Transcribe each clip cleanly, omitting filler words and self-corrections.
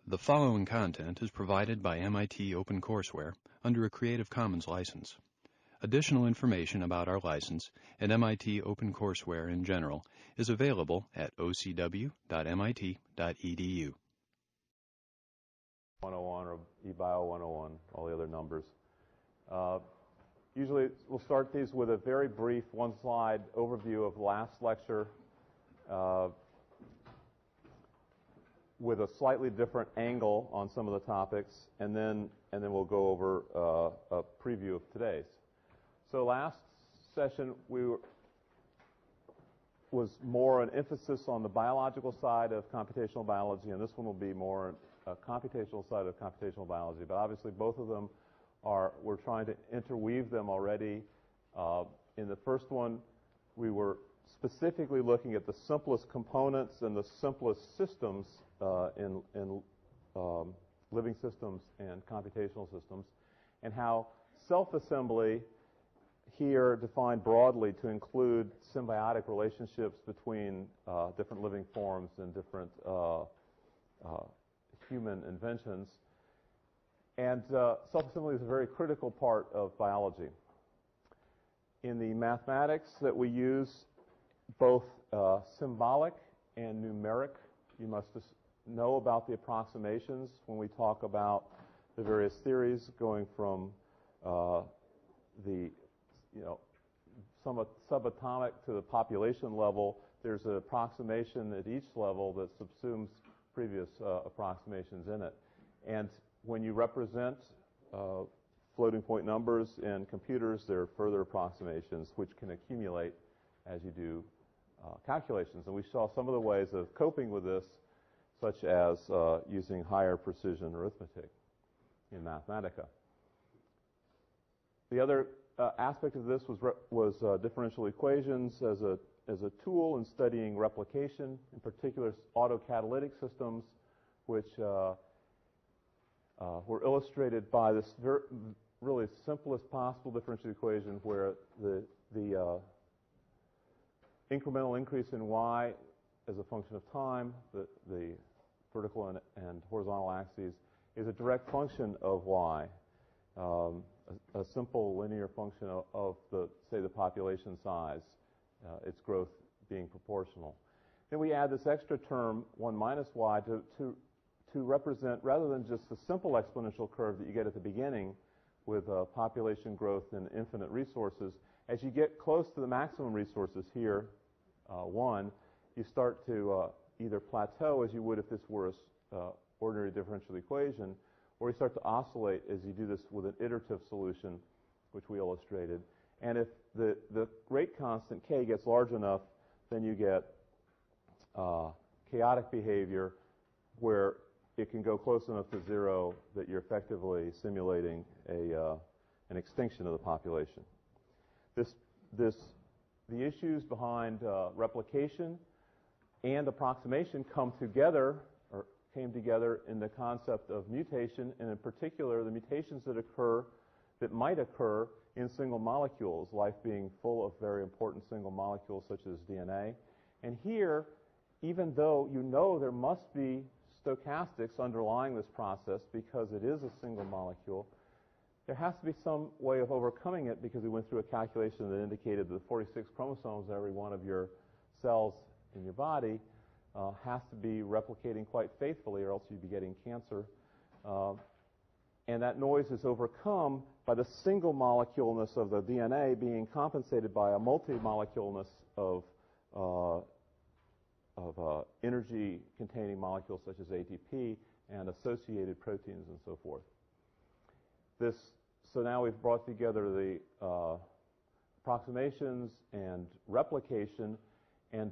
The following content is provided by MIT OpenCourseware under a Creative Commons license. Additional information about our license and MIT OpenCourseware in general is available at ocw.mit.edu. 101 or eBio 101, all the other numbers. Usually we'll start these with a very brief one-slide overview of last lecture with a slightly different angle on some of the topics, and then we'll go over a preview of today's. So last session was more an emphasis on the biological side of computational biology, and this one will be more a computational side of computational biology. But obviously both of them we're trying to interweave them already. In the first one, we were specifically looking at the simplest components and the simplest systems in living systems and computational systems, and how self-assembly here defined broadly to include symbiotic relationships between different living forms and different human inventions. And self-assembly is a very critical part of biology. In the mathematics that we use, both symbolic and numeric, you must know about the approximations when we talk about the various theories going from the subatomic to the population level. There's an approximation at each level that subsumes previous approximations in it. And when you represent floating point numbers in computers, there are further approximations which can accumulate as you do calculations. And we saw some of the ways of coping with this, such as using higher precision arithmetic in Mathematica. The other aspect of this was differential equations as a tool in studying replication, in particular autocatalytic systems, which were illustrated by this really simplest possible differential equation where the incremental increase in y as a function of time, the vertical and horizontal axes, is a direct function of y, a simple linear function of the population size, its growth being proportional. Then we add this extra term, 1 minus y, to represent, rather than just the simple exponential curve that you get at the beginning with population growth and infinite resources, as you get close to the maximum resources here, 1, you start to either plateau as you would if this were an ordinary differential equation, or you start to oscillate as you do this with an iterative solution, which we illustrated. And if the rate constant k gets large enough, then you get chaotic behavior where it can go close enough to 0 that you're effectively simulating an extinction of the population. The issues behind replication and approximation came together in the concept of mutation, and in particular the mutations that might occur in single molecules, life being full of very important single molecules such as DNA. And here, even though you know there must be stochastics underlying this process because it is a single molecule, there has to be some way of overcoming it, because we went through a calculation that indicated that the 46 chromosomes in every one of your cells in your body has to be replicating quite faithfully, or else you'd be getting cancer. And that noise is overcome by the single moleculeness of the DNA being compensated by a multi-moleculeness of energy-containing molecules such as ATP and associated proteins and so forth. So now we've brought together the approximations and replication, and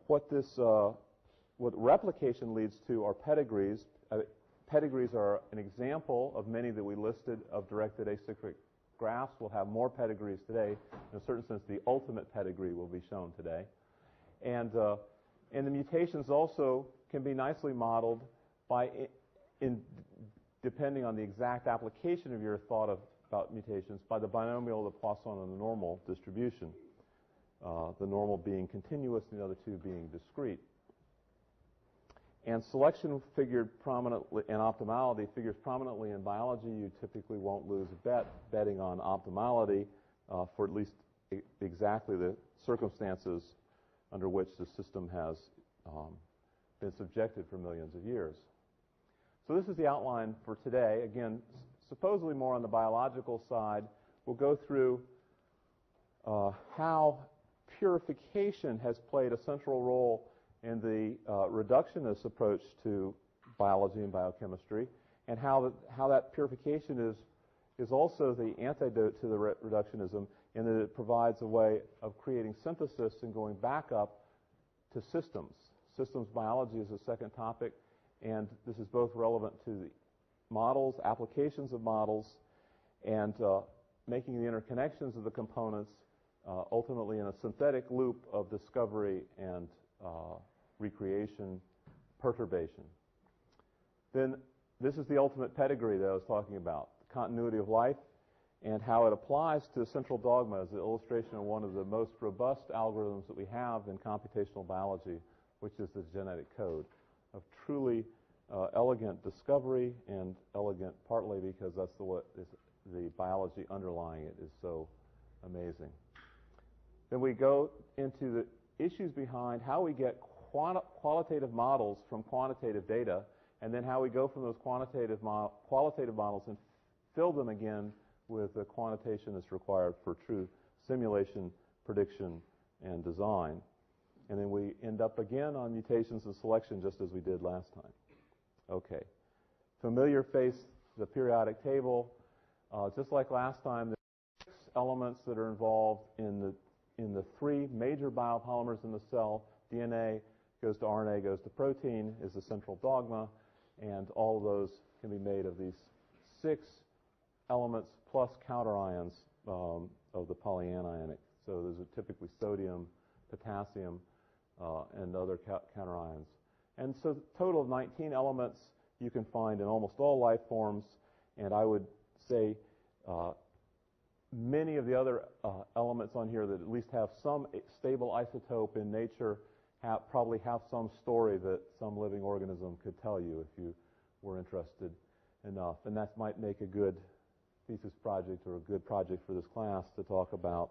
what replication leads to are pedigrees. Pedigrees are an example of many that we listed of directed acyclic graphs. We'll have more pedigrees today. In a certain sense, the ultimate pedigree will be shown today. And the mutations also can be nicely modeled depending on the exact application of your thought about mutations, by the binomial of the Poisson and the normal distribution, the normal being continuous and the other two being discrete. And selection figured prominently, and optimality figures prominently in biology. You typically won't lose a bet betting on optimality for at least exactly the circumstances under which the system has been subjected for millions of years. So this is the outline for today. Again, supposedly more on the biological side. We'll go through how purification has played a central role in the reductionist approach to biology and biochemistry, and how that purification is also the antidote to the reductionism, in that it provides a way of creating synthesis and going back up to systems. Systems biology is the second topic, and this is both relevant to the models, applications of models, and making the interconnections of the components ultimately in a synthetic loop of discovery and recreation, perturbation. Then this is the ultimate pedigree that I was talking about, the continuity of life, and how it applies to central dogma as an illustration of one of the most robust algorithms that we have in computational biology, which is the genetic code, of truly elegant discovery, and elegant partly because that's the biology underlying it is so amazing. Then we go into the issues behind how we get qualitative models from quantitative data, and then how we go from those qualitative models and fill them again with the quantitation that's required for true simulation, prediction, and design. And then we end up again on mutations and selection, just as we did last time. Okay. Familiar face, the periodic table. Just like last time, there are 6 elements that are involved in the 3 major biopolymers in the cell. DNA goes to RNA, goes to protein, is the central dogma, and all of those can be made of these 6 elements plus counterions of the polyanionic. So those are typically sodium, potassium, and other counterions. And so a total of 19 elements you can find in almost all life forms, and I would say many of the other elements on here that at least have some stable isotope in nature probably have some story that some living organism could tell you if you were interested enough. And that might make a good thesis project or a good project for this class to talk about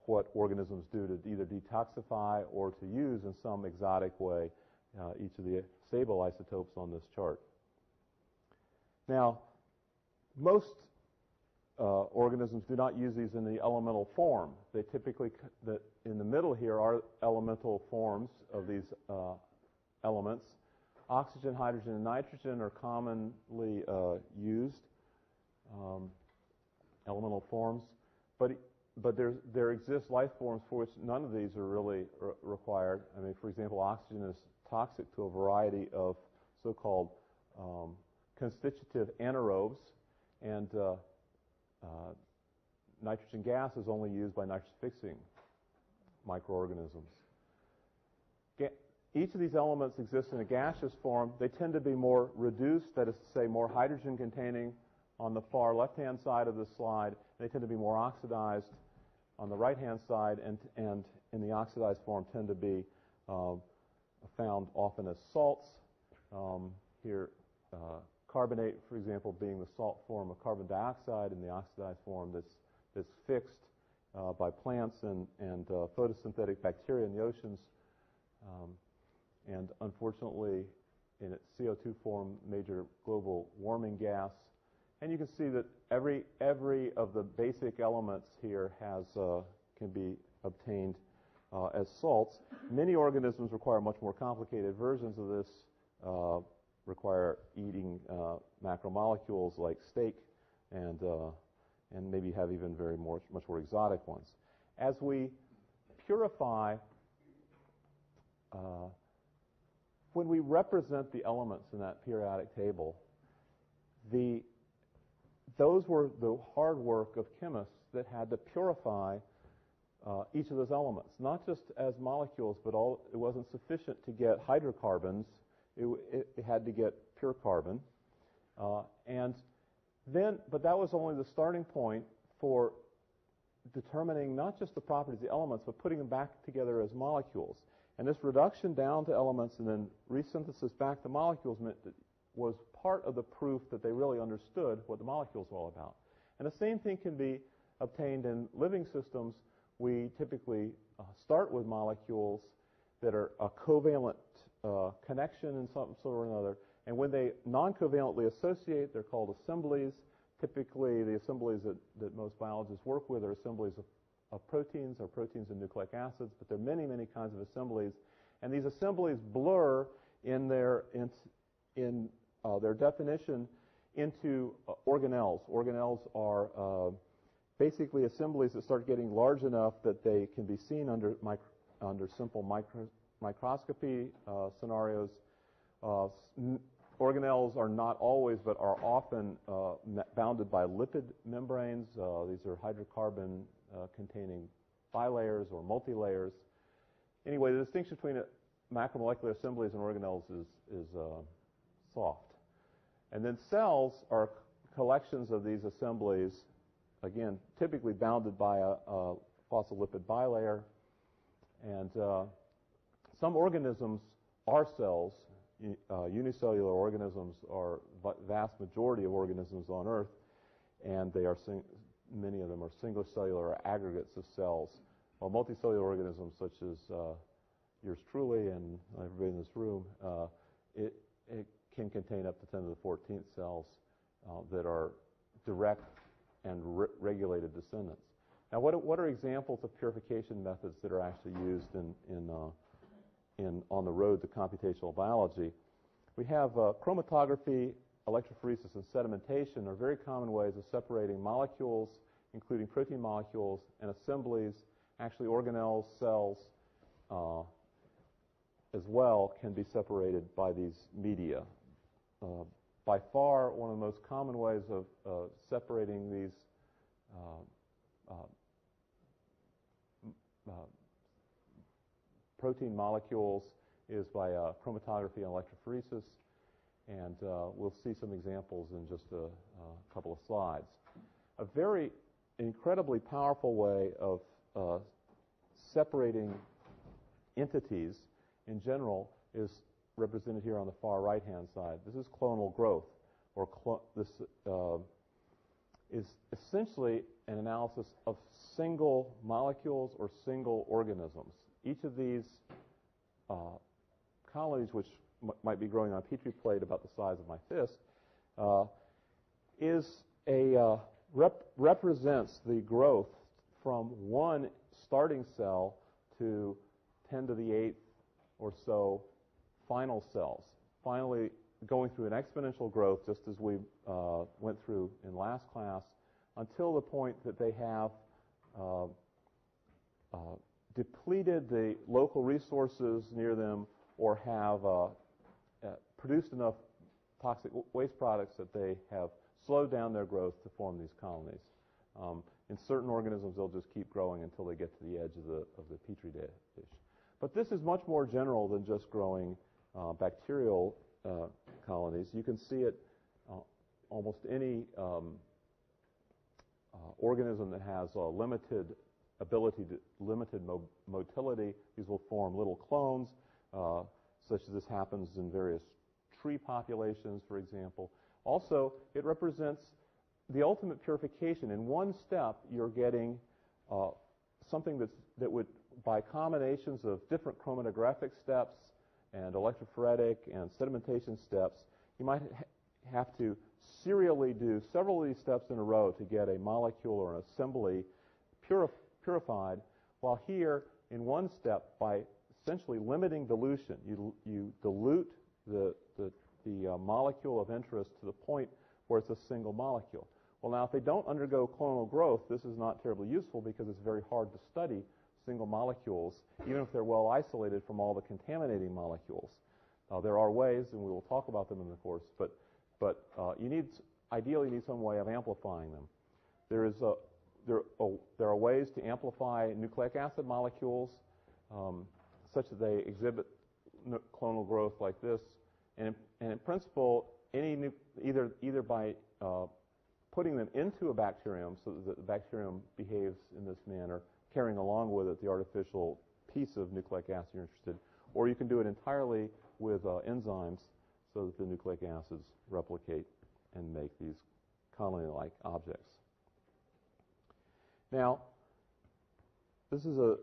what organisms do to either detoxify or to use in some exotic way each of the stable isotopes on this chart. Now, most organisms do not use these in the elemental form. They typically, in the middle here, are elemental forms of these elements. Oxygen, hydrogen, and nitrogen are commonly used elemental forms, but there exist life forms for which none of these are really required. I mean, for example, oxygen is toxic to a variety of so-called constitutive anaerobes, and nitrogen gas is only used by nitrogen-fixing microorganisms. Each of these elements exists in a gaseous form. They tend to be more reduced, that is to say, more hydrogen-containing on the far left-hand side of the slide. They tend to be more oxidized on the right-hand side, and in the oxidized form tend to be found often as salts. Here, carbonate, for example, being the salt form of carbon dioxide, in the oxidized form that's fixed by plants and photosynthetic bacteria in the oceans. And unfortunately, in its CO2 form, major global warming gas. And you can see that every of the basic elements here can be obtained as salts. Many organisms require much more complicated versions of this, require eating macromolecules like steak, and maybe have even much more exotic ones. As we purify, when we represent the elements in that periodic table, those were the hard work of chemists that had to purify each of those elements, not just as molecules, but it wasn't sufficient to get hydrocarbons. It had to get pure carbon. But that was only the starting point for determining not just the properties of the elements, but putting them back together as molecules. And this reduction down to elements and then resynthesis back to molecules was part of the proof that they really understood what the molecule is all about. And the same thing can be obtained in living systems. We typically start with molecules that are a covalent connection in some sort or another. And when they non-covalently associate, they're called assemblies. Typically, the assemblies that most biologists work with are assemblies of proteins or proteins and nucleic acids, but there are many, many kinds of assemblies. And these assemblies blur in their definition into organelles. Organelles are basically assemblies that start getting large enough that they can be seen under simple microscopy scenarios. Organelles are not always, but are often bounded by lipid membranes. These are hydrocarbon containing bilayers or multilayers. Anyway, the distinction between macromolecular assemblies and organelles is soft. And then cells are collections of these assemblies, again, typically bounded by a phospholipid bilayer. And some organisms are cells. Unicellular organisms are the vast majority of organisms on Earth, and they are many of them are single cellular aggregates of cells. While multicellular organisms, such as yours truly and everybody in this room, it can contain up to 10 to the 14th cells that are direct and regulated descendants. Now, what are examples of purification methods that are actually used on the road to computational biology? We have chromatography, electrophoresis, and sedimentation are very common ways of separating molecules, including protein molecules and assemblies. Actually, organelles, cells, as well, can be separated by these media. By far, one of the most common ways of separating these protein molecules is by chromatography and electrophoresis, and we'll see some examples in just a couple of slides. A very incredibly powerful way of separating entities in general is represented here on the far right-hand side. This is clonal growth, or this is essentially an analysis of single molecules or single organisms. Each of these colonies, which might be growing on a petri plate about the size of my fist, represents the growth from one starting cell to 10 to the 8th or so final cells, finally going through an exponential growth, just as we went through in last class, until the point that they have depleted the local resources near them or have produced enough toxic waste products that they have slowed down their growth to form these colonies. In certain organisms, they'll just keep growing until they get to the edge of the petri dish. But this is much more general than just growing bacterial colonies. You can see it almost any organism that has a limited ability to limited motility. These will form little clones, such as this happens in various tree populations, for example. Also, it represents the ultimate purification. In one step, you're getting something that would, by combinations of different chromatographic steps and electrophoretic and sedimentation steps, you might have to serially do several of these steps in a row to get a molecule or an assembly purified, while here, in one step, by essentially limiting dilution, you dilute the molecule of interest to the point where it's a single molecule. Well, now, if they don't undergo clonal growth, this is not terribly useful because it's very hard to study single molecules, even if they're well isolated from all the contaminating molecules. There are ways, and we will talk about them in the course, but ideally you need some way of amplifying them. There are ways to amplify nucleic acid molecules such that they exhibit clonal growth like this, and in principle, either by putting them into a bacterium so that the bacterium behaves in this manner, carrying along with it the artificial piece of nucleic acid you're interested, or you can do it entirely with enzymes so that the nucleic acids replicate and make these colony-like objects. Now, this is a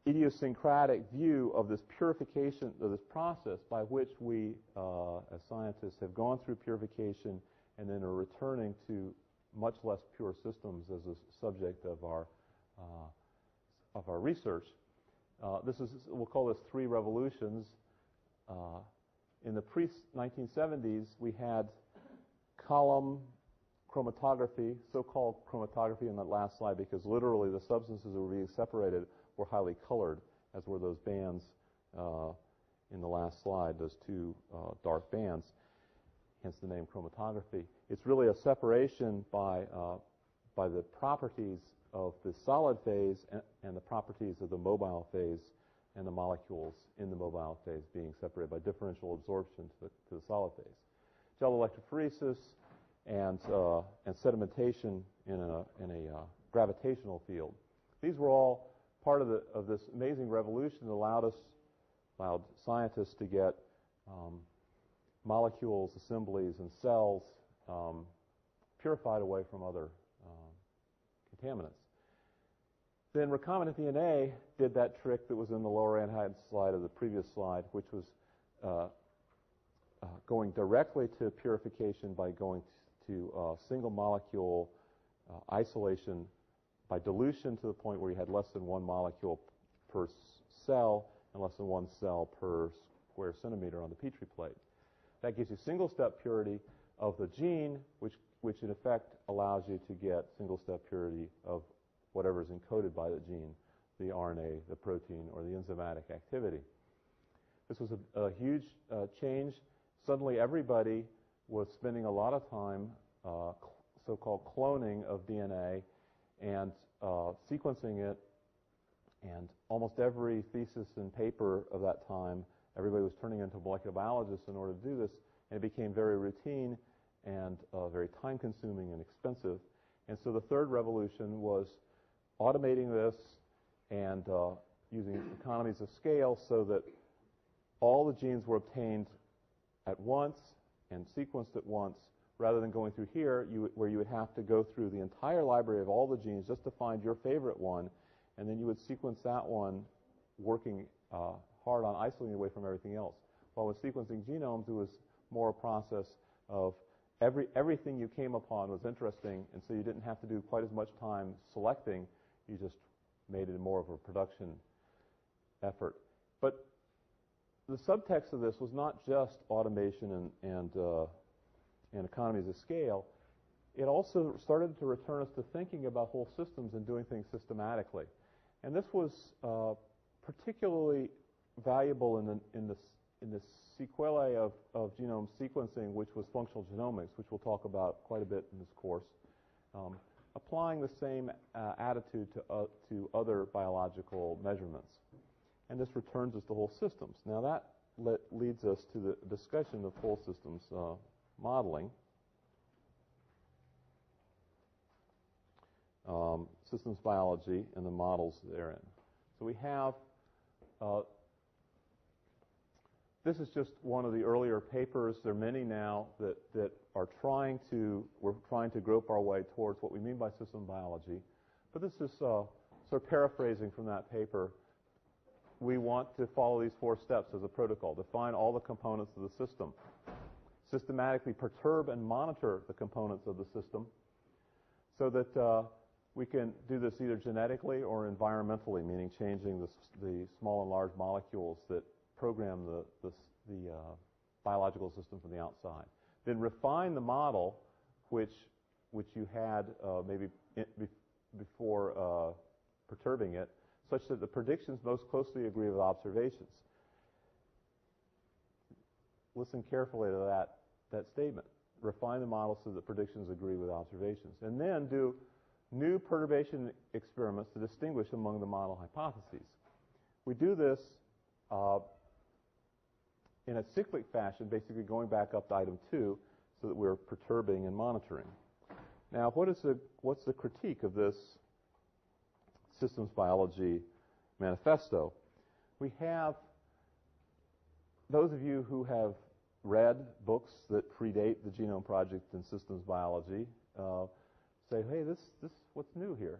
idiosyncratic view of this purification, of this process by which we, as scientists, have gone through purification and then are returning to much less pure systems as a subject of our research. We'll call this 3 revolutions. In the pre-1970s, we had column chromatography, so-called chromatography in that last slide, because literally the substances that were being separated were highly colored, as were those bands in the last slide, those 2 dark bands, hence the name chromatography. It's really a separation by the properties of the solid phase and the properties of the mobile phase and the molecules in the mobile phase being separated by differential absorption to the solid phase. Gel electrophoresis and sedimentation in a gravitational field. These were all part of this amazing revolution that allowed scientists to get molecules, assemblies, and cells purified away from other contaminants. Then recombinant DNA did that trick that was in the lower right-hand slide of the previous slide, which was going directly to purification by going to single molecule isolation by dilution to the point where you had less than 1 molecule per cell and less than 1 cell per square centimeter on the Petri plate. That gives you single-step purity of the gene, which in effect allows you to get single-step purity of whatever is encoded by the gene, the RNA, the protein, or the enzymatic activity. This was a huge change. Suddenly everybody was spending a lot of time so-called cloning of DNA and sequencing it, and almost every thesis and paper of that time, everybody was turning into molecular biologists in order to do this, and it became very routine and very time-consuming and expensive. And so the third revolution was automating this and using economies of scale so that all the genes were obtained at once and sequenced at once, rather than going through here, where you would have to go through the entire library of all the genes just to find your favorite one, and then you would sequence that one, working hard on isolating away from everything else. While with sequencing genomes, it was more a process of everything you came upon was interesting, and so you didn't have to do quite as much time selecting. You just made it more of a production effort. But the subtext of this was not just automation and economies of scale. It also started to return us to thinking about whole systems and doing things systematically. And this was particularly valuable in the sequelae of genome sequencing, which was functional genomics, which we'll talk about quite a bit in this course, applying the same attitude to other biological measurements. And this returns us to whole systems. Now that leads us to the discussion of whole systems modeling. Systems biology and the models therein. So we have, this is just one of the earlier papers. There are many now that are we're trying to grope our way towards what we mean by system biology. But this is sort of paraphrasing from that paper. We want to follow these 4 steps as a protocol. Define all the components of the system. Systematically perturb and monitor the components of the system so that we can do this either genetically or environmentally, meaning changing the small and large molecules that program the biological system from the outside. Then refine the model, which you had maybe before perturbing it, such that the predictions most closely agree with observations. Listen carefully to that statement. Refine the model so that predictions agree with observations. And then do new perturbation experiments to distinguish among the model hypotheses. We do this in a cyclic fashion, basically going back up to item 2, so that we're perturbing and monitoring. Now, what's the critique of this systems biology manifesto? We have those of you who have read books that predate the Genome Project in systems biology say, hey, this what's new here?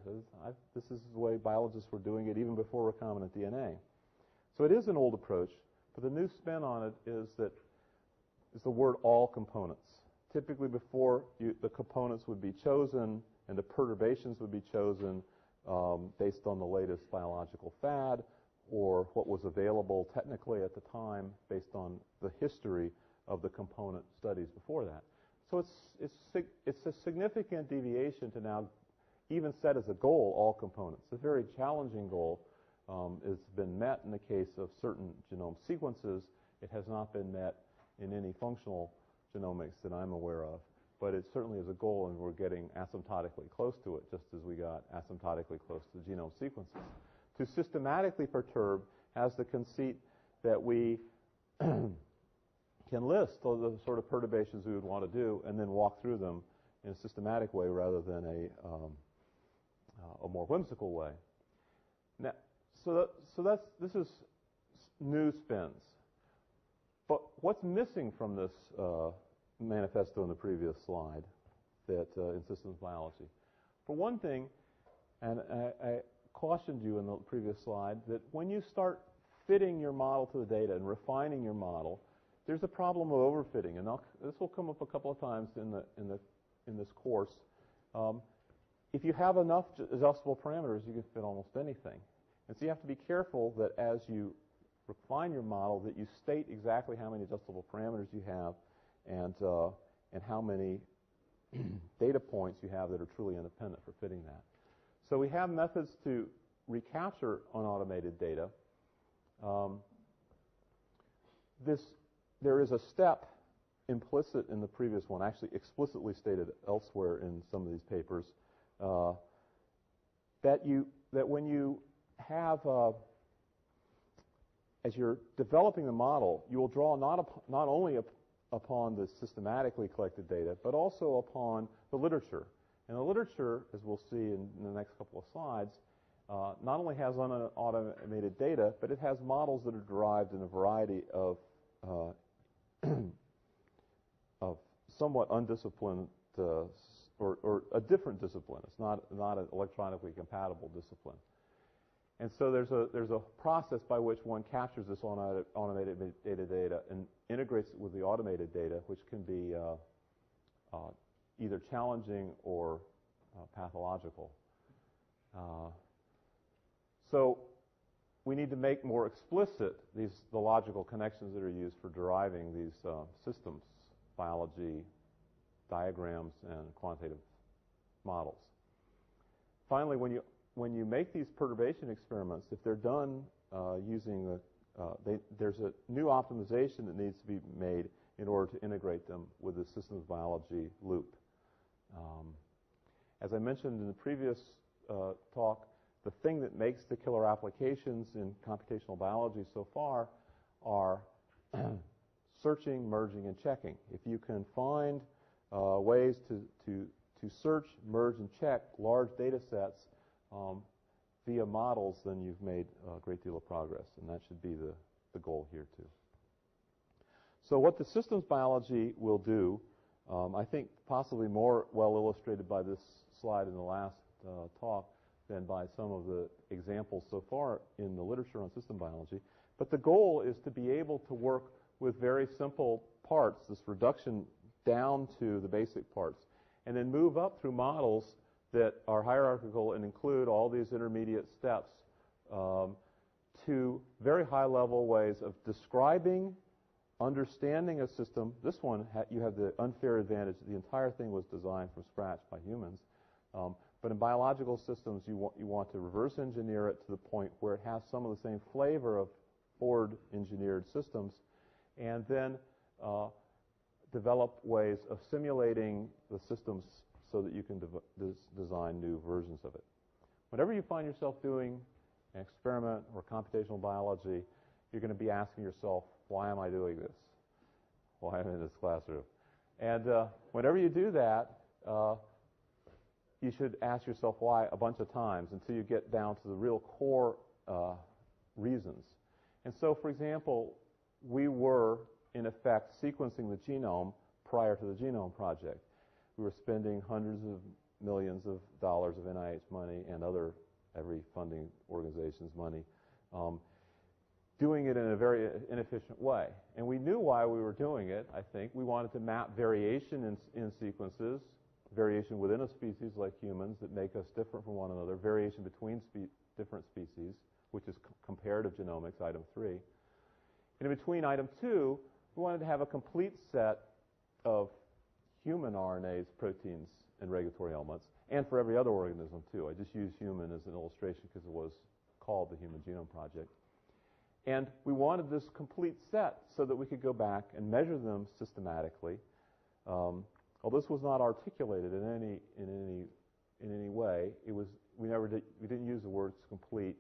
This is the way biologists were doing it even before recombinant DNA. So it is an old approach, but the new spin on it is the word all components. Typically before, the components would be chosen and the perturbations would be chosen based on the latest biological fad or what was available technically at the time based on the history of the component studies before that. So it's a significant deviation to now even set as a goal all components. It's a very challenging goal. It's been met in the case of certain genome sequences. It has not been met in any functional genomics that I'm aware of. But it certainly is a goal, and we're getting asymptotically close to it, just as we got asymptotically close to genome sequences. To systematically perturb has the conceit that we can list all the sort of perturbations we would want to do and then walk through them in a systematic way rather than a more whimsical way. Now, this is new spins. But what's missing from this manifesto in the previous slide that in systems biology? For one thing, and I cautioned you in the previous slide, that when you start fitting your model to the data and refining your model, there's a problem of overfitting, and this will come up a couple of times in this course. If you have enough adjustable parameters, you can fit almost anything. And so you have to be careful that as you refine your model, that you state exactly how many adjustable parameters you have and how many data points you have that are truly independent for fitting that. So we have methods to recapture unautomated data. There is a step implicit in the previous one, actually explicitly stated elsewhere in some of these papers, that when you have, as you're developing the model, you will draw not only upon the systematically collected data, but also upon the literature. And the literature, as we'll see in the next couple of slides, not only has unautomated data, but it has models that are derived in a variety of of somewhat undisciplined or a different discipline. It's not an electronically compatible discipline. And so there's a process by which one captures this automated data and integrates it with the automated data, which can be either challenging or pathological. So we need to make more explicit the logical connections that are used for deriving these systems, biology, diagrams, and quantitative models. Finally, when you make these perturbation experiments, if they're done using there's a new optimization that needs to be made in order to integrate them with the systems biology loop. As I mentioned in the previous talk, the thing that makes the killer applications in computational biology so far are searching, merging, and checking. If you can find ways to search, merge, and check large data sets via models, then you've made a great deal of progress, and that should be the goal here too. So what the systems biology will do, I think possibly more well illustrated by this slide in the last talk than by some of the examples so far in the literature on system biology. But the goal is to be able to work with very simple parts, this reduction down to the basic parts, and then move up through models that are hierarchical and include all these intermediate steps to very high-level ways of describing, understanding a system. This one, you have the unfair advantage that the entire thing was designed from scratch by humans. But in biological systems, you want to reverse engineer it to the point where it has some of the same flavor of forward-engineered systems, and then develop ways of simulating the systems so that you can design new versions of it. Whenever you find yourself doing an experiment or computational biology, you're going to be asking yourself, why am I doing this? Why am I in this classroom? And whenever you do that, you should ask yourself why a bunch of times until you get down to the real core reasons. And so, for example, we were, in effect, sequencing the genome prior to the Genome Project. We were spending hundreds of millions of dollars of NIH money and every funding organization's money, doing it in a very inefficient way. And we knew why we were doing it, I think. We wanted to map variation in sequences, variation within a species like humans that make us different from one another, variation between different species, which is comparative genomics, item 3. And in between item 2, we wanted to have a complete set of human RNAs, proteins, and regulatory elements, and for every other organism, too. I just use human as an illustration because it was called the Human Genome Project. And we wanted this complete set so that we could go back and measure them systematically. Although this was not articulated in any way, we didn't use the words complete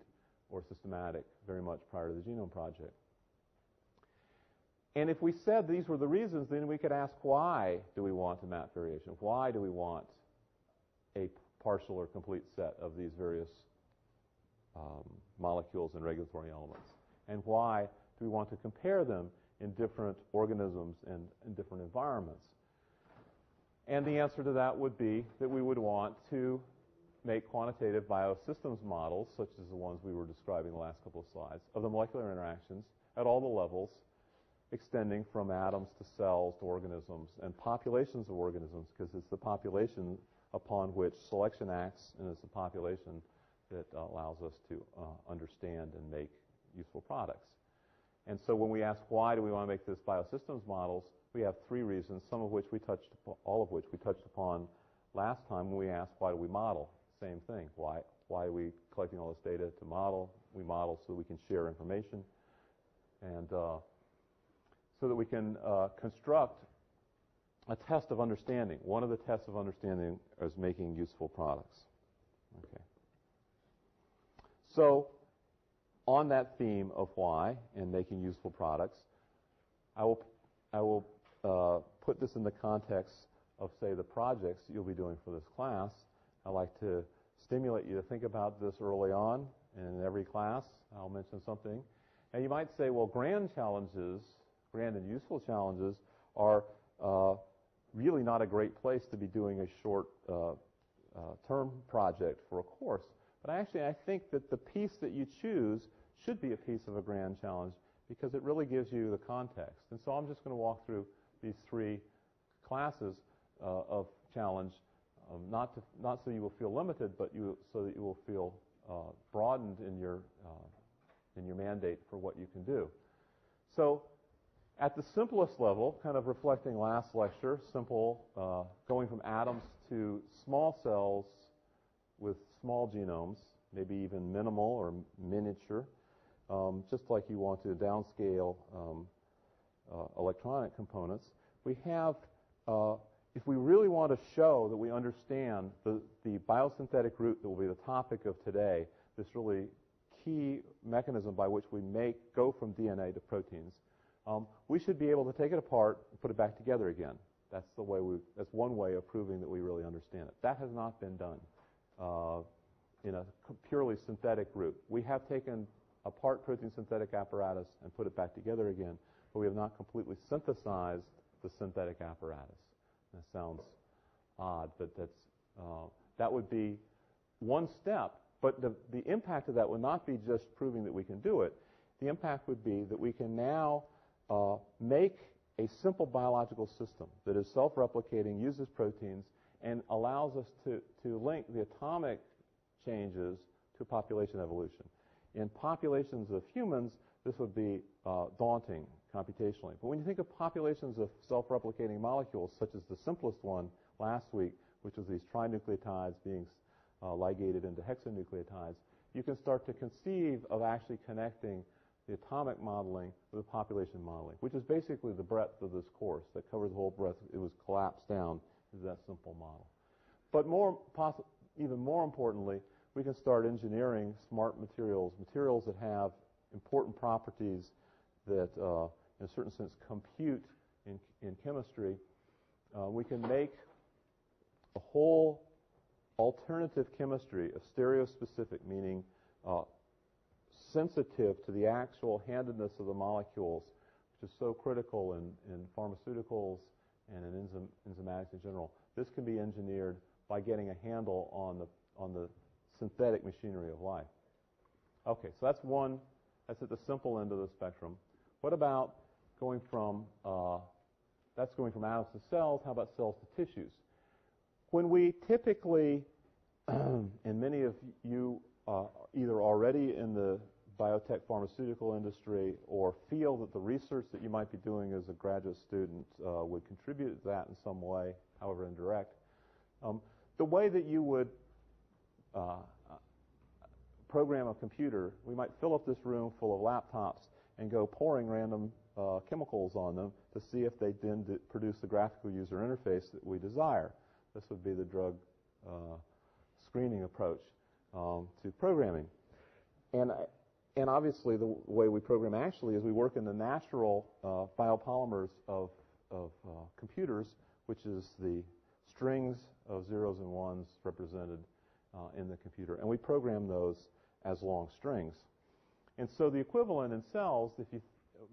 or systematic very much prior to the Genome Project. And if we said these were the reasons, then we could ask, why do we want to map variation? Why do we want a partial or complete set of these various molecules and regulatory elements? And why do we want to compare them in different organisms and in different environments? And the answer to that would be that we would want to make quantitative biosystems models, such as the ones we were describing in the last couple of slides, of the molecular interactions at all the levels, extending from atoms to cells to organisms and populations of organisms, because it's the population upon which selection acts, and it's the population that allows us to understand and make useful products. And so when we ask why do we want to make this biosystems models, we have 3 reasons, all of which we touched upon last time when we asked why do we model. Same thing. Why are we collecting all this data to model? We model so that we can share information and so that we can construct a test of understanding. One of the tests of understanding is making useful products. Okay. So on that theme of why and making useful products, I will put this in the context of, say, the projects you'll be doing for this class. I'd like to stimulate you to think about this early on, and in every class I'll mention something. And you might say, well, grand and useful challenges are really not a great place to be doing a short term project for a course. But I think that the piece that you choose should be a piece of a grand challenge because it really gives you the context. And so I'm just going to walk through these 3 classes of challenge, not so you will feel limited, but so that you will feel broadened in your mandate for what you can do. So at the simplest level, kind of reflecting last lecture, simple, going from atoms to small cells with small genomes, maybe even minimal or miniature, just like you want to downscale electronic components. We have, if we really want to show that we understand the biosynthetic route that will be the topic of today, this really key mechanism by which we go from DNA to proteins, we should be able to take it apart and put it back together again. That's one way of proving that we really understand it. That has not been done in a purely synthetic route. We have taken apart protein synthetic apparatus and put it back together again, but we have not completely synthesized the synthetic apparatus. That sounds odd, but that would be one step. But the impact of that would not be just proving that we can do it. The impact would be that we can now make a simple biological system that is self-replicating, uses proteins, and allows us to link the atomic changes to population evolution. In populations of humans, this would be daunting computationally. But when you think of populations of self-replicating molecules, such as the simplest one last week, which was these trinucleotides being ligated into hexanucleotides, you can start to conceive of actually connecting the atomic modeling with the population modeling, which is basically the breadth of this course that covers the whole breadth. It was collapsed down to that simple model. But even more importantly, we can start engineering smart materials that have important properties that, in a certain sense, compute in chemistry. We can make a whole alternative chemistry of stereospecific, meaning sensitive to the actual handedness of the molecules, which is so critical in pharmaceuticals and in enzymatics in general. This can be engineered by getting a handle on the synthetic machinery of life. Okay, so that's at the simple end of the spectrum. What about going from atoms to cells? How about cells to tissues? When we typically, and many of you are either already in the biotech pharmaceutical industry or feel that the research that you might be doing as a graduate student would contribute to that in some way, however indirect, the way that you would program a computer, we might fill up this room full of laptops and go pouring random chemicals on them to see if they then produce the graphical user interface that we desire. This would be the drug screening approach to programming. And obviously the way we program actually is we work in the natural biopolymers of computers, which is the strings of zeros and ones represented in the computer. And we program those as long strings. And so the equivalent in cells,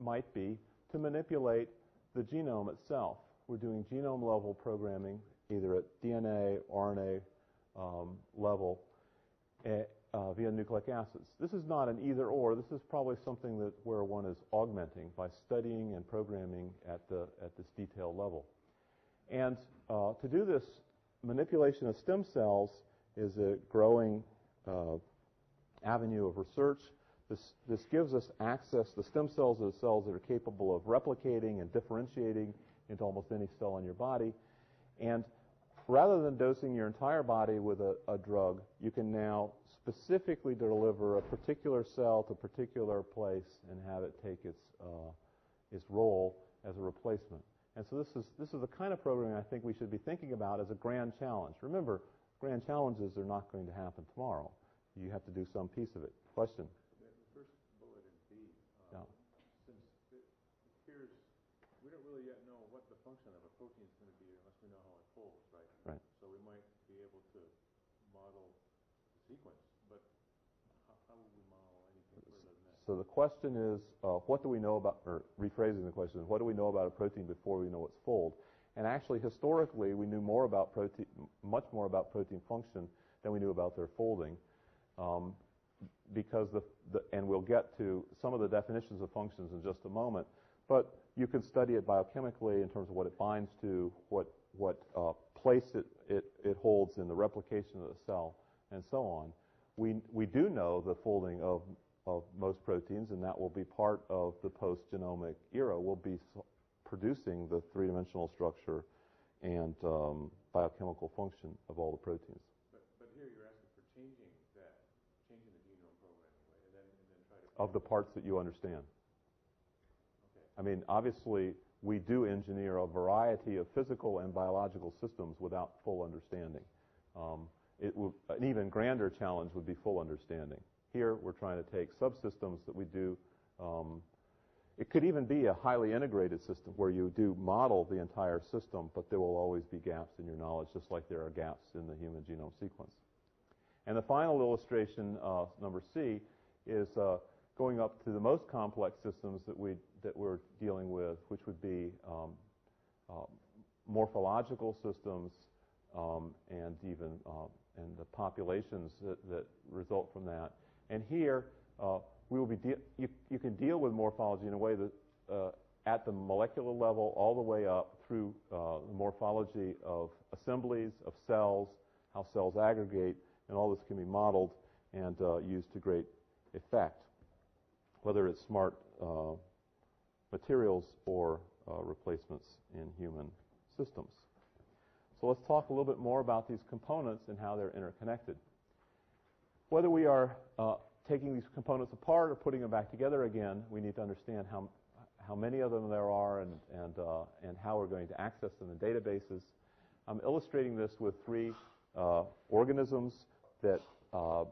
might be to manipulate the genome itself. We're doing genome-level programming, either at DNA, RNA level, via nucleic acids. This is not an either-or. This is probably something where one is augmenting by studying and programming at this detailed level. And to do this, manipulation of stem cells is a growing avenue of research. This gives us access. The stem cells are the cells that are capable of replicating and differentiating into almost any cell in your body. And rather than dosing your entire body with a drug, you can now specifically deliver a particular cell to a particular place and have it take its role as a replacement. And so this is the kind of programming I think we should be thinking about as a grand challenge. Remember, grand challenges are not going to happen tomorrow. You have to do some piece of it. Question? The first bullet in B, Yeah. since it appears we don't really yet know what the function of a protein is going to be unless we know how it folds, right? Right. So we might be able to model the sequence, but how would we model anything further than that? So the question is, what do we know about, or rephrasing the question, what do we know about a protein before we know its fold? And actually, historically, we knew more about protein, much more about protein function than we knew about their folding, because and we'll get to some of the definitions of functions in just a moment. But you can study it biochemically in terms of what it binds to, what place it holds in the replication of the cell, and so on. We do know the folding of most proteins, and that will be part of the post-genomic era. We'll be producing the three-dimensional structure and biochemical function of all the proteins. But here you're asking for changing the genome programming, right? And then try to... Of the parts that you understand. Okay. I mean, obviously, we do engineer a variety of physical and biological systems without full understanding. An even grander challenge would be full understanding. Here, we're trying to take subsystems that we do. It could even be a highly integrated system where you do model the entire system, but there will always be gaps in your knowledge, just like there are gaps in the human genome sequence. And the final illustration, number C, is going up to the most complex systems that we're dealing with, which would be morphological systems and even and the populations that result from that. And here, we will be you can deal with morphology in a way that at the molecular level all the way up through the morphology of assemblies of cells, how cells aggregate, and all this can be modeled and used to great effect, whether it's smart materials or replacements in human systems. So let's talk a little bit more about these components and how they're interconnected. Whether we are taking these components apart or putting them back together again, we need to understand how many of them there are and how we're going to access them in databases. I'm illustrating this with three organisms that are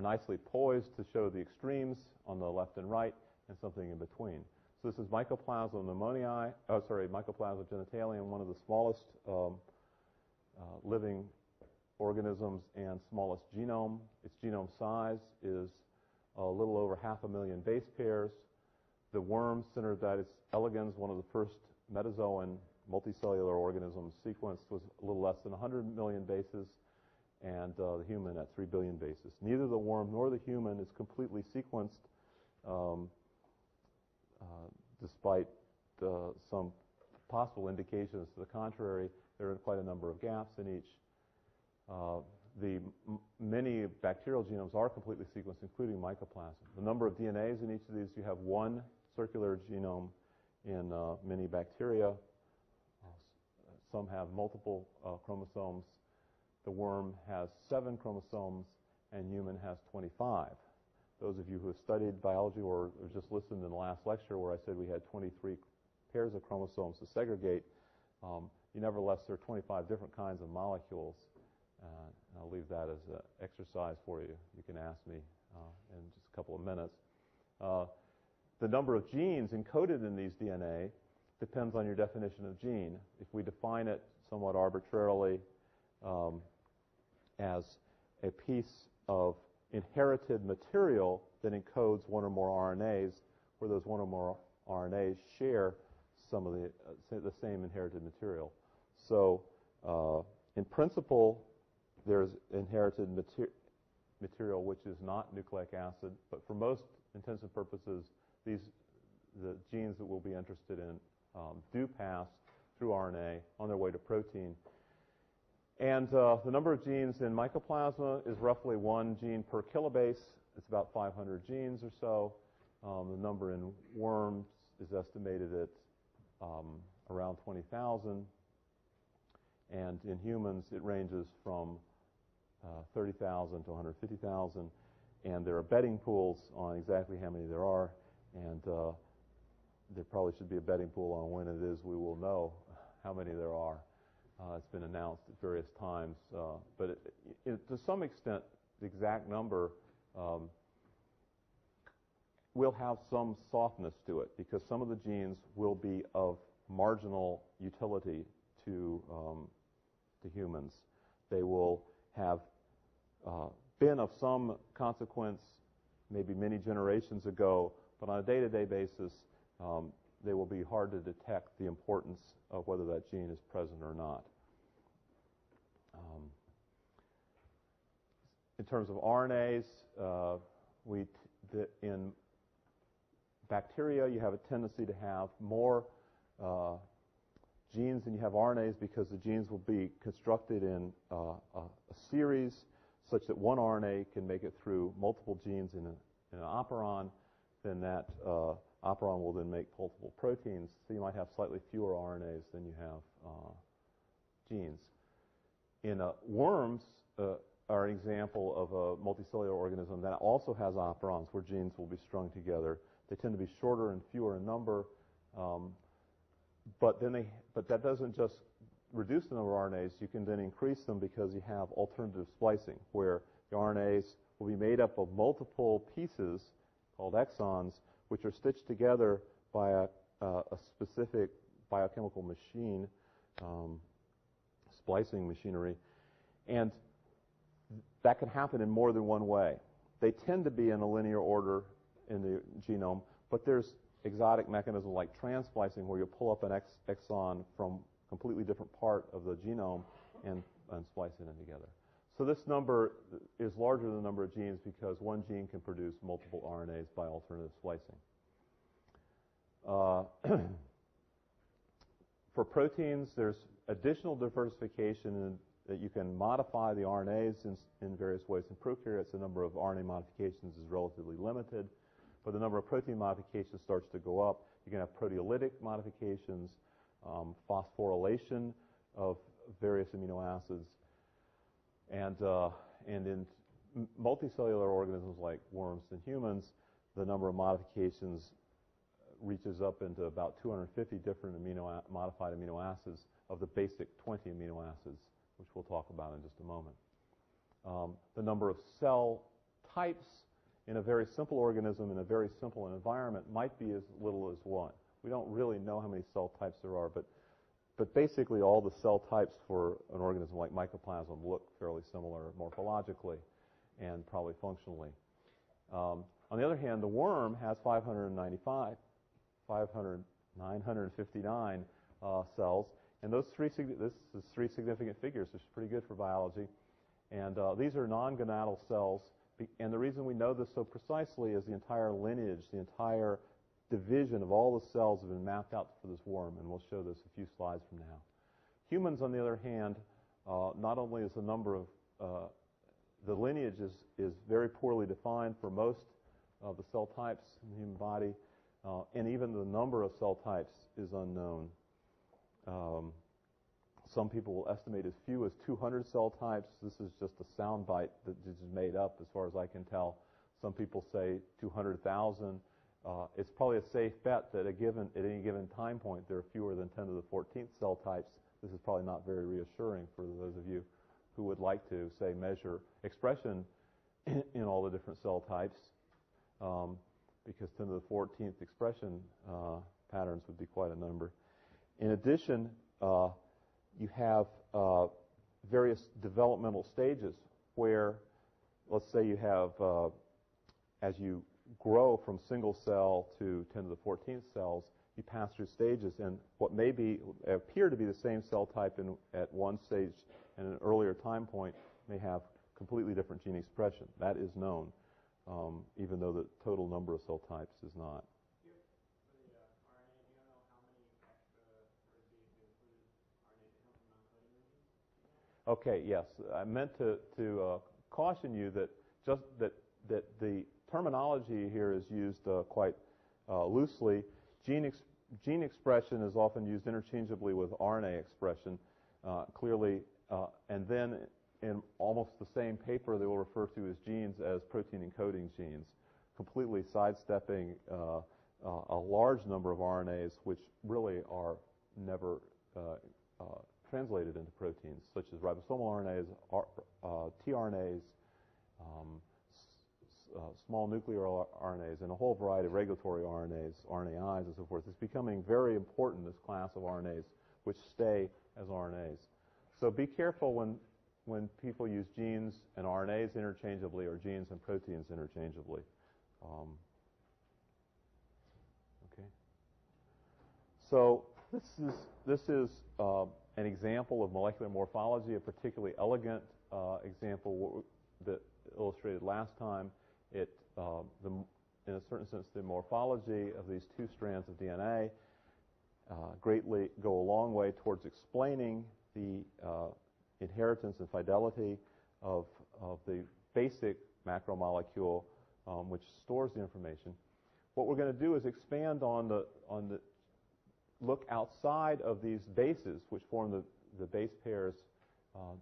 nicely poised to show the extremes on the left and right and something in between. So this is Mycoplasma Mycoplasma genitalium, one of the smallest living organisms and smallest genome. Its genome size is a little over 500,000 base pairs. The worm, Synovitis elegans, one of the first metazoan multicellular organisms sequenced, was a little less than 100 million bases, and the human at 3 billion bases. Neither the worm nor the human is completely sequenced, despite some possible indications to the contrary. There are quite a number of gaps in each. Many bacterial genomes are completely sequenced, including mycoplasma. The number of DNAs in each of these, you have one circular genome in many bacteria. Some have multiple chromosomes. The worm has 7 chromosomes, and human has 25. Those of you who have studied biology or just listened in the last lecture where I said we had 23 pairs of chromosomes to segregate, nevertheless, there are 25 different kinds of molecules. I'll leave that as an exercise for you. You can ask me in just a couple of minutes. The number of genes encoded in these DNA depends on your definition of gene. If we define it somewhat arbitrarily as a piece of inherited material that encodes one or more RNAs, where those one or more RNAs share some of the same inherited material. So in principle, there's inherited material which is not nucleic acid, but for most intents and purposes, the genes that we'll be interested in do pass through RNA on their way to protein. And the number of genes in mycoplasma is roughly 1 gene per kilobase. It's about 500 genes or so. The number in worms is estimated at around 20,000. And in humans, it ranges from 30,000 to 150,000. And there are betting pools on exactly how many there are. And there probably should be a betting pool on when it is we will know how many there are. It's been announced at various times. But to some extent, the exact number will have some softness to it, because some of the genes will be of marginal utility to humans. They will have been of some consequence maybe many generations ago, but on a day-to-day basis, they will be hard to detect the importance of whether that gene is present or not. In terms of RNAs, in bacteria, you have a tendency to have more genes than you have RNAs, because the genes will be constructed in a series such that one RNA can make it through multiple genes in an operon. Then that operon will then make multiple proteins, so you might have slightly fewer RNAs than you have genes. In worms are an example of a multicellular organism that also has operons where genes will be strung together. They tend to be shorter and fewer in number, but that doesn't just reduce the number of RNAs. You can then increase them because you have alternative splicing, where the RNAs will be made up of multiple pieces called exons, which are stitched together by a specific biochemical machine, splicing machinery, and that can happen in more than one way. They tend to be in a linear order in the genome, but there's exotic mechanisms like transplicing, where you pull up an exon from a completely different part of the genome and splice it in together. So this number is larger than the number of genes because one gene can produce multiple RNAs by alternative splicing. For proteins, there's additional diversification that you can modify the RNAs in various ways. In prokaryotes, the number of RNA modifications is relatively limited, but the number of protein modifications starts to go up. You can have proteolytic modifications, phosphorylation of various amino acids, and in multicellular organisms like worms and humans, the number of modifications reaches up into about 250 different modified amino acids of the basic 20 amino acids, which we'll talk about in just a moment. The number of cell types in a very simple organism in a very simple environment might be as little as 1. We don't really know how many cell types there are, but basically all the cell types for an organism like mycoplasma look fairly similar morphologically and probably functionally. On the other hand, the worm has 595 500, 959 cells. And this is 3 significant figures, which is pretty good for biology. And these are non-gonadal cells. And the reason we know this so precisely is the entire lineage, the entire division of all the cells have been mapped out for this worm, and we'll show this a few slides from now. Humans, on the other hand, not only is the number of the lineage is very poorly defined for most of the cell types in the human body, and even the number of cell types is unknown. Some people will estimate as few as 200 cell types. This is just a soundbite that is made up as far as I can tell. Some people say 200,000. It's probably a safe bet that at any given time point there are fewer than 10 to the 14th cell types. This is probably not very reassuring for those of you who would like to, say, measure expression in all the different cell types, because 10 to the 14th expression patterns would be quite a number. In addition, you have various developmental stages where, let's say you have, as you grow from single cell to 10 to the 14th cells, you pass through stages, and what appear to be the same cell type at one stage and an earlier time point may have completely different gene expression. That is known, even though the total number of cell types is not. Okay, yes. I meant to caution you that the terminology here is used quite loosely. Gene expression is often used interchangeably with RNA expression, clearly, and then in almost the same paper they will refer to as genes as protein encoding genes, completely sidestepping a large number of RNAs which really are never translated into proteins, such as ribosomal RNAs, tRNAs, small nuclear RNAs, and a whole variety of regulatory RNAs, RNAis, and so forth. It's becoming very important, this class of RNAs, which stay as RNAs. So be careful when people use genes and RNAs interchangeably or genes and proteins interchangeably. Okay. So this is an example of molecular morphology, a particularly elegant example that illustrated last time. In a certain sense, the morphology of these 2 strands of DNA greatly go a long way towards explaining the inheritance and fidelity of the basic macromolecule which stores the information. What we're going to do is expand on the look outside of these bases, which form the base pairs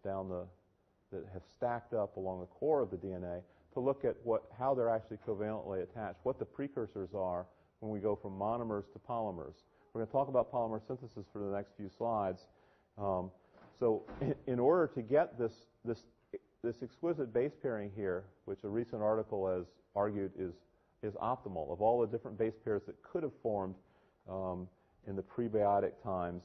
that have stacked up along the core of the DNA, to look at how they're actually covalently attached, what the precursors are when we go from monomers to polymers. We're going to talk about polymer synthesis for the next few slides. So in order to get this exquisite base pairing here, which a recent article has argued is optimal, of all the different base pairs that could have formed in the prebiotic times,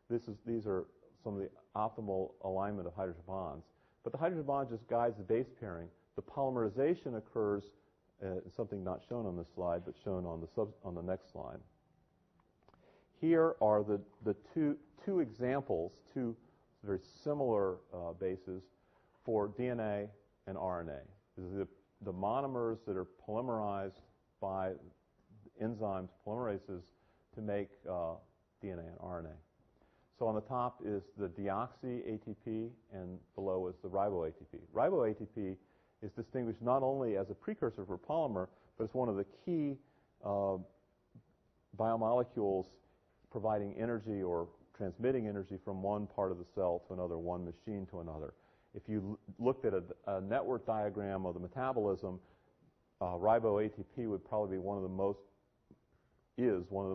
these are some of the optimal alignment of hydrogen bonds. But the hydrogen bond just guides the base pairing. The polymerization occurs, something not shown on this slide, but shown on the next slide. Here are the two examples, 2 very similar bases for DNA and RNA. This is the monomers that are polymerized by enzymes, polymerases, to make DNA and RNA. So on the top is the deoxy ATP, and below is the ribo ATP. Ribo ATP is distinguished not only as a precursor for polymer, but it's one of the key biomolecules providing energy or transmitting energy from one part of the cell to another, one machine to another. If you looked at a network diagram of the metabolism, ribo ATP would probably be one of the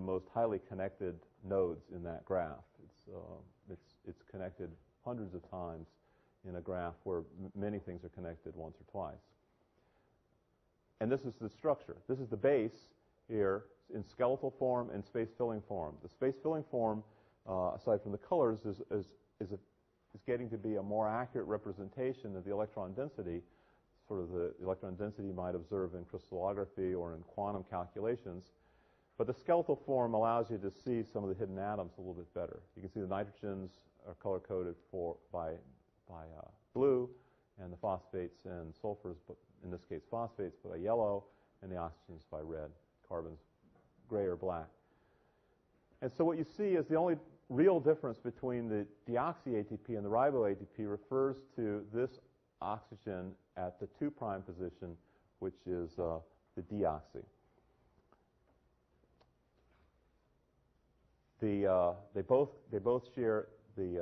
most highly connected nodes in that graph. It's connected hundreds of times in a graph where many things are connected once or twice. And this is the structure. This is the base here in skeletal form and space-filling form. The space-filling form, aside from the colors, is getting to be a more accurate representation of the electron density, sort of the electron density you might observe in crystallography or in quantum calculations. But the skeletal form allows you to see some of the hidden atoms a little bit better. You can see the nitrogens are color-coded by blue, and the phosphates and sulfurs, but in this case phosphates, by yellow, and the oxygens by red, carbons gray or black. And so what you see is the only real difference between the deoxy ATP and the ribo ATP refers to this oxygen at the 2' position, which is the deoxy. They both share this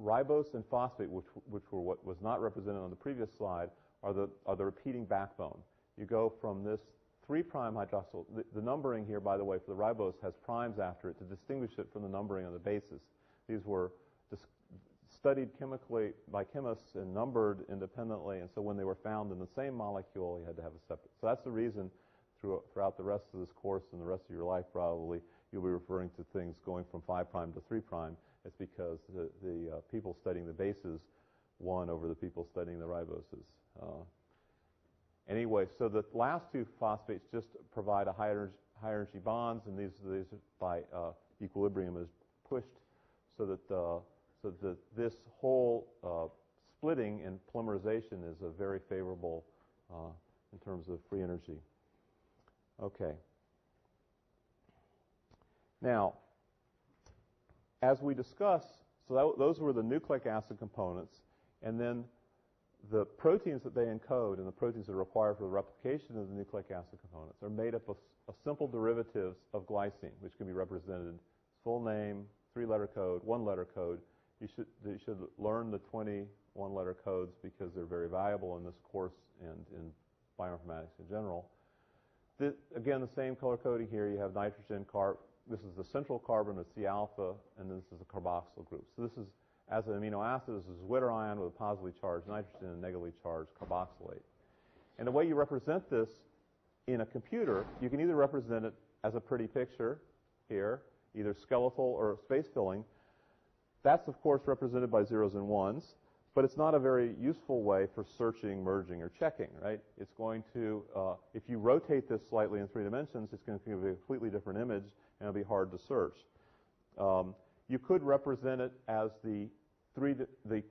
ribose and phosphate, which were what was not represented on the previous slide, are the repeating backbone. You go from this 3' hydroxyl. The numbering here, by the way, for the ribose has primes after it to distinguish it from the numbering of the bases. These were studied chemically by chemists and numbered independently, and so when they were found in the same molecule, you had to have a separate. So that's the reason throughout the rest of this course and the rest of your life probably you'll be referring to things going from 5' to 3'. It's because the people studying the bases won over the people studying the riboses. Anyway, so the last two phosphates just provide a high energy bonds, and these by equilibrium is pushed so that this whole splitting and polymerization is a very favorable in terms of free energy. Okay. Now, as we discussed, those were the nucleic acid components, and then the proteins that they encode and the proteins that are required for the replication of the nucleic acid components are made up of simple derivatives of glycine, which can be represented full name, 3-letter code, 1-letter code. You should learn the 21-letter codes because they're very valuable in this course and in bioinformatics in general. Again, the same color coding here. You have nitrogen, this is the central carbon of C alpha, and this is a carboxyl group. So this is, as an amino acid, this is a Zwitter ion with a positively charged nitrogen and negatively charged carboxylate. And the way you represent this in a computer, you can either represent it as a pretty picture here, either skeletal or space filling. That's, of course, represented by zeros and ones, but it's not a very useful way for searching, merging, or checking, right? It's going to, if you rotate this slightly in 3 dimensions, it's going to give you a completely different image, and it'll be hard to search. You could represent it as the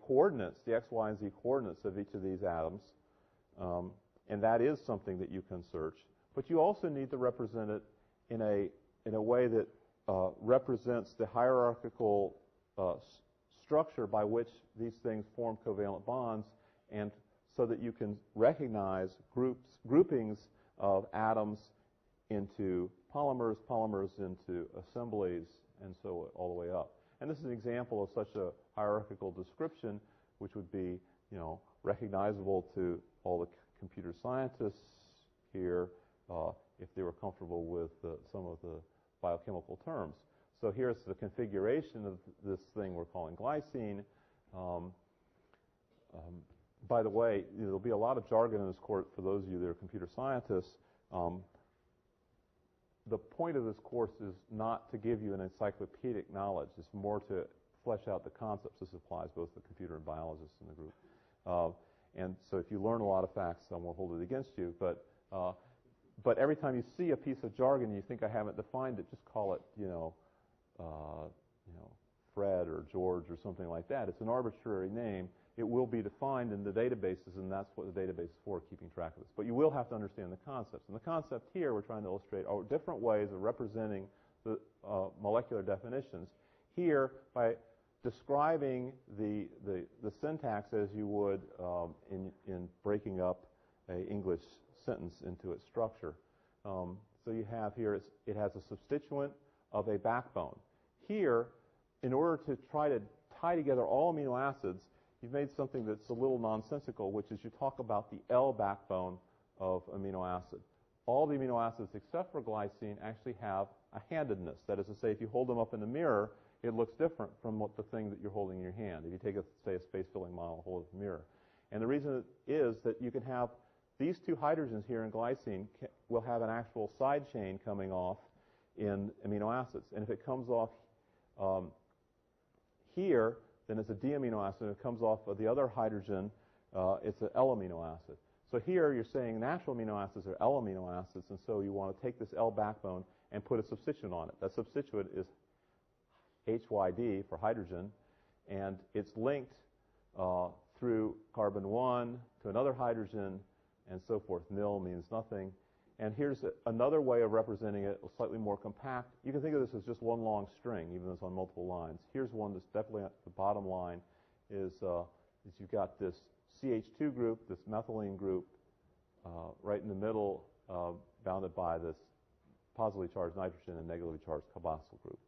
coordinates, the x, y, and z coordinates of each of these atoms, and that is something that you can search. But you also need to represent it in a way that represents the hierarchical structure by which these things form covalent bonds, and so that you can recognize groupings of atoms into polymers, polymers into assemblies, and so all the way up. And this is an example of such a hierarchical description, which would be, recognizable to all the computer scientists here if they were comfortable with some of the biochemical terms. So here's the configuration of this thing we're calling glycine. By the way, there'll be a lot of jargon in this course for those of you that are computer scientists. The point of this course is not to give you an encyclopedic knowledge. It's more to flesh out the concepts. This applies both to computer and biologists in the group. And so if you learn a lot of facts, I won't hold it against you. But every time you see a piece of jargon and you think I haven't defined it, just call it, Fred or George or something like that. It's an arbitrary name. It will be defined in the databases, and that's what the database is for, keeping track of this. But you will have to understand the concepts. And the concept here we're trying to illustrate are different ways of representing the molecular definitions. Here, by describing the syntax as you would in breaking up an English sentence into its structure. So you have here, it has a substituent of a backbone. Here, in order to try to tie together all amino acids, you've made something that's a little nonsensical, which is you talk about the L backbone of amino acid. All the amino acids except for glycine actually have a handedness. That is to say, if you hold them up in the mirror, it looks different from the thing that you're holding in your hand. If you take, say, a space-filling model, hold it in the mirror. And the reason is that you can have these two hydrogens here in glycine will have an actual side chain coming off in amino acids. And if it comes off here, then it's a D amino acid. If it comes off of the other hydrogen, it's an L amino acid. So here you're saying natural amino acids are L amino acids, and so you want to take this L backbone and put a substituent on it. That substituent is HYD for hydrogen, and it's linked through carbon 1 to another hydrogen, and so forth. Nil means nothing. And here's another way of representing it, slightly more compact. You can think of this as just one long string, even though it's on multiple lines. Here's one that's definitely at the bottom line is you've got this CH2 group, this methylene group, right in the middle, bounded by this positively charged nitrogen and negatively charged carboxyl group.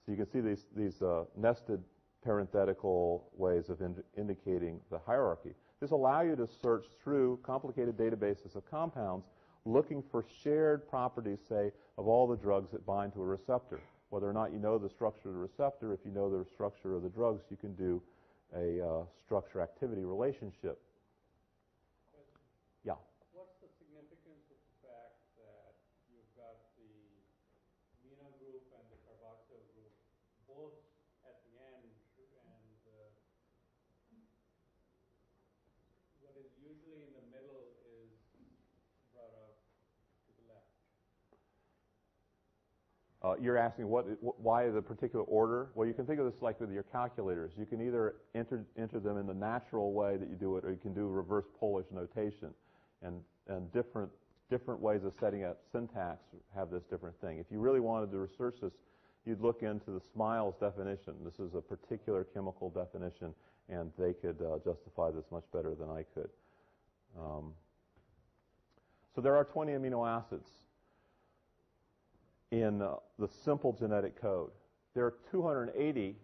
So you can see these nested parenthetical ways of indicating the hierarchy. This allows you to search through complicated databases of compounds looking for shared properties, say, of all the drugs that bind to a receptor. Whether or not you know the structure of the receptor, if you know the structure of the drugs, you can do a structure-activity relationship. Yeah? What's the significance of the fact that you've got the amino group and the carboxyl group both at the end, and what is usually in the middle is brought up to the left? You're asking why the particular order? Well, you can think of this like with your calculators. You can either enter them in the natural way that you do it, or you can do reverse Polish notation. And different ways of setting up syntax have this different thing. If you really wanted to research this, you'd look into the Smiles definition. This is a particular chemical definition, and they could justify this much better than I could. So there are 20 amino acids in the simple genetic code. There are 280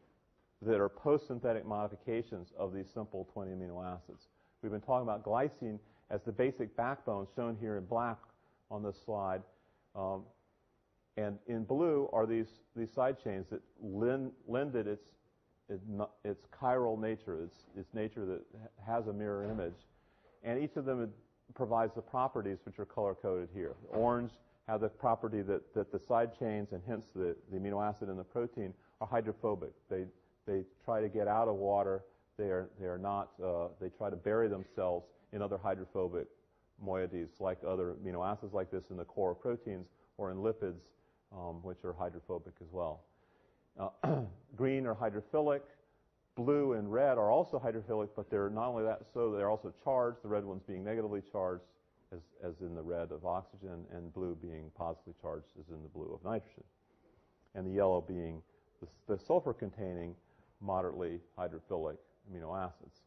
that are post-synthetic modifications of these simple 20 amino acids. We've been talking about glycine as the basic backbone, shown here in black on this slide. And in blue are these side chains that lended its chiral nature, its nature that has a mirror image. And each of them provides the properties which are color-coded here. Orange have the property that the side chains, and hence the amino acid in the protein, are hydrophobic. They try to get out of water. They are not. They try to bury themselves in other hydrophobic moieties, like other amino acids like this in the core of proteins, or in lipids, which are hydrophobic as well. Green are hydrophilic. Blue and red are also hydrophilic, but they're not only that, so they're also charged, the red ones being negatively charged, as in the red of oxygen, and blue being positively charged, as in the blue of nitrogen. And the yellow being the sulfur-containing, moderately hydrophilic amino acids.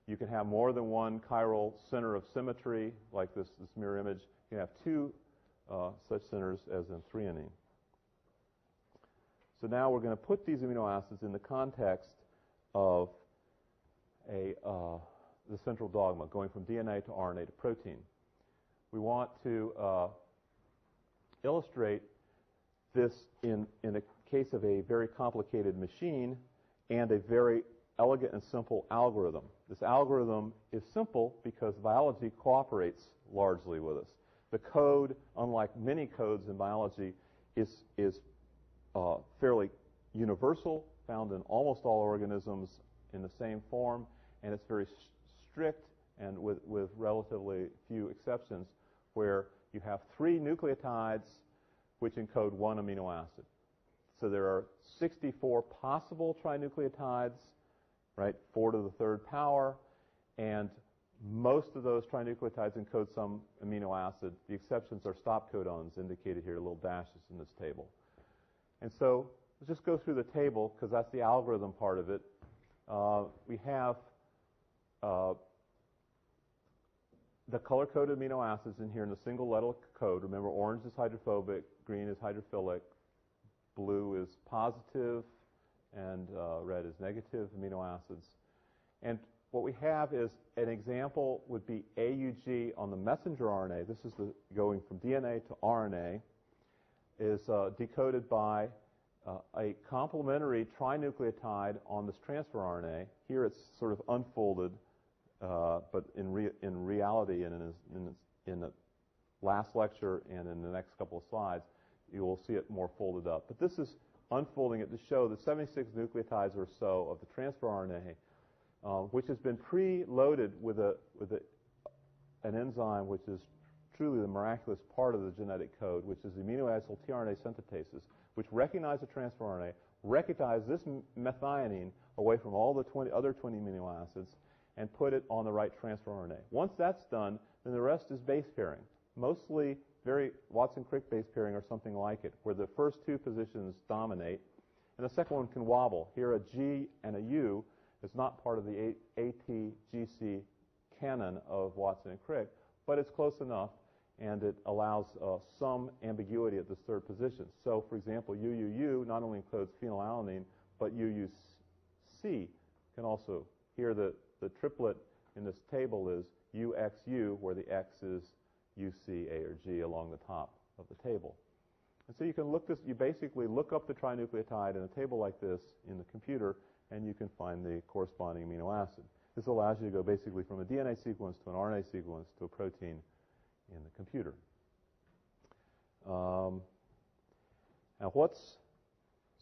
You can have more than one chiral center of symmetry, like this mirror image. You can have two such centers, as in threonine. So now we're going to put these amino acids in the context of the central dogma, going from DNA to RNA to protein. We want to illustrate this in a case of a very complicated machine and a very elegant and simple algorithm. This algorithm is simple because biology cooperates largely with us. The code, unlike many codes in biology, is fairly universal, found in almost all organisms in the same form, and it's very strict, and with relatively few exceptions, where you have 3 nucleotides which encode 1 amino acid. So there are 64 possible trinucleotides, right, 4 to the 3rd power, and most of those trinucleotides encode some amino acid. The exceptions are stop codons, indicated here, little dashes in this table. And so let's just go through the table, because that's the algorithm part of it. We have the color-coded amino acids in here in the single letter code. Remember, orange is hydrophobic, green is hydrophilic, blue is positive, and red is negative amino acids. And what we have is an example would be AUG on the messenger RNA. This is going from DNA to RNA, is decoded by a complementary trinucleotide on this transfer RNA. Here it's sort of unfolded, but in reality, and in the last lecture and in the next couple of slides, you will see it more folded up. But this is unfolding it to show the 76 nucleotides or so of the transfer RNA, which has been preloaded with an enzyme which is truly the miraculous part of the genetic code, which is the amino-acyl tRNA synthetases, which recognize the transfer RNA, recognize this methionine away from all the other 20 amino acids, and put it on the right transfer RNA. Once that's done, then the rest is base pairing. Mostly very Watson-Crick base pairing or something like it, where the first two positions dominate, and the second one can wobble. Here a G and a U is not part of the ATGC canon of Watson and Crick, but it's close enough, and it allows some ambiguity at this third position. So, for example, UUU not only encodes phenylalanine, but UUC can also, here the triplet in this table is UXU, where the X is UC, A, or G along the top of the table. And so you can you basically look up the trinucleotide in a table like this in the computer, and you can find the corresponding amino acid. This allows you to go basically from a DNA sequence to an RNA sequence to a protein in the computer.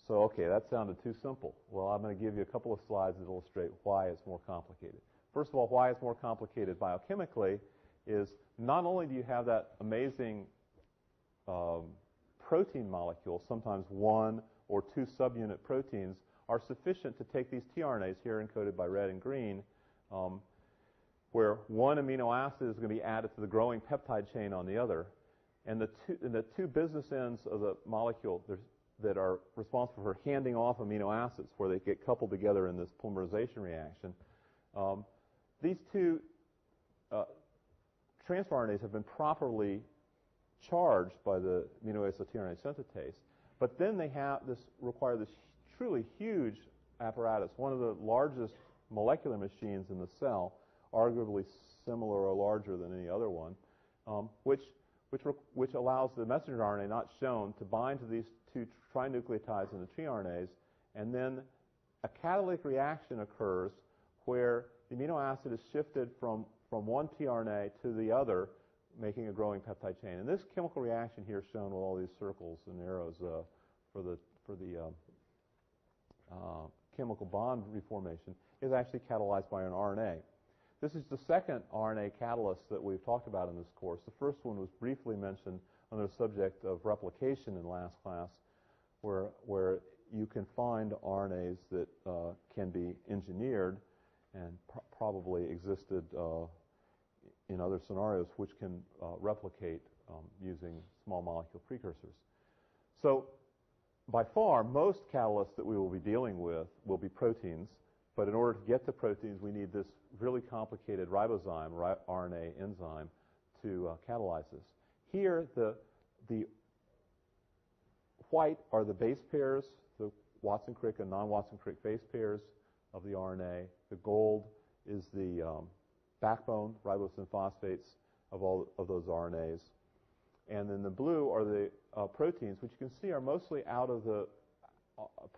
Okay, that sounded too simple. Well, I'm going to give you a couple of slides that illustrate why it's more complicated. First of all, why it's more complicated biochemically is not only do you have that amazing protein molecule, sometimes one or two subunit proteins are sufficient to take these tRNAs here encoded by red and green, where one amino acid is going to be added to the growing peptide chain on the other, and the two business ends of the molecule that are responsible for handing off amino acids, where they get coupled together in this polymerization reaction. These two transfer RNAs have been properly charged by the amino-acyl tRNA synthetase, but then they require this truly huge apparatus, one of the largest molecular machines in the cell, arguably similar or larger than any other one, which allows the messenger RNA not shown to bind to these two trinucleotides in the tRNAs, and then a catalytic reaction occurs where the amino acid is shifted from one tRNA to the other, making a growing peptide chain. And this chemical reaction here shown with all these circles and arrows for the chemical bond reformation is actually catalyzed by an RNA. This is the second RNA catalyst that we've talked about in this course. The first one was briefly mentioned under the subject of replication in last class, where you can find RNAs that can be engineered and probably existed in other scenarios, which can replicate using small molecule precursors. So by far, most catalysts that we will be dealing with will be proteins, but in order to get to proteins, we need this really complicated ribozyme, RNA enzyme, to catalyze this. Here, the white are the base pairs, the Watson-Crick and non-Watson-Crick base pairs of the RNA. The gold is the backbone, ribosine phosphates of all of those RNAs. And then the blue are the proteins, which you can see are mostly out of the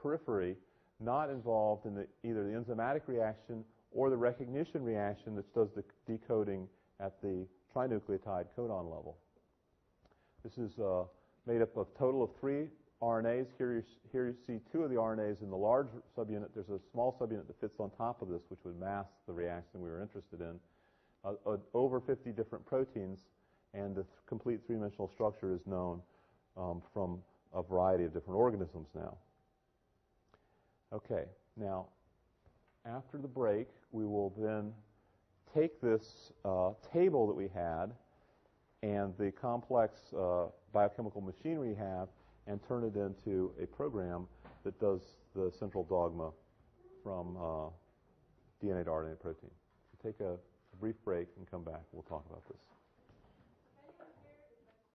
periphery, not involved in either the enzymatic reaction or the recognition reaction that does the decoding at the trinucleotide codon level. This is made up of a total of 3 RNAs. Here you see 2 of the RNAs in the large subunit. There's a small subunit that fits on top of this, which would mask the reaction we were interested in. Over 50 different proteins, and the complete 3-dimensional structure is known from a variety of different organisms now. Okay, now after the break, we will then take this table that we had and the complex biochemical machinery we have and turn it into a program that does the central dogma from DNA to RNA protein. So take a brief break and come back. We'll talk about this.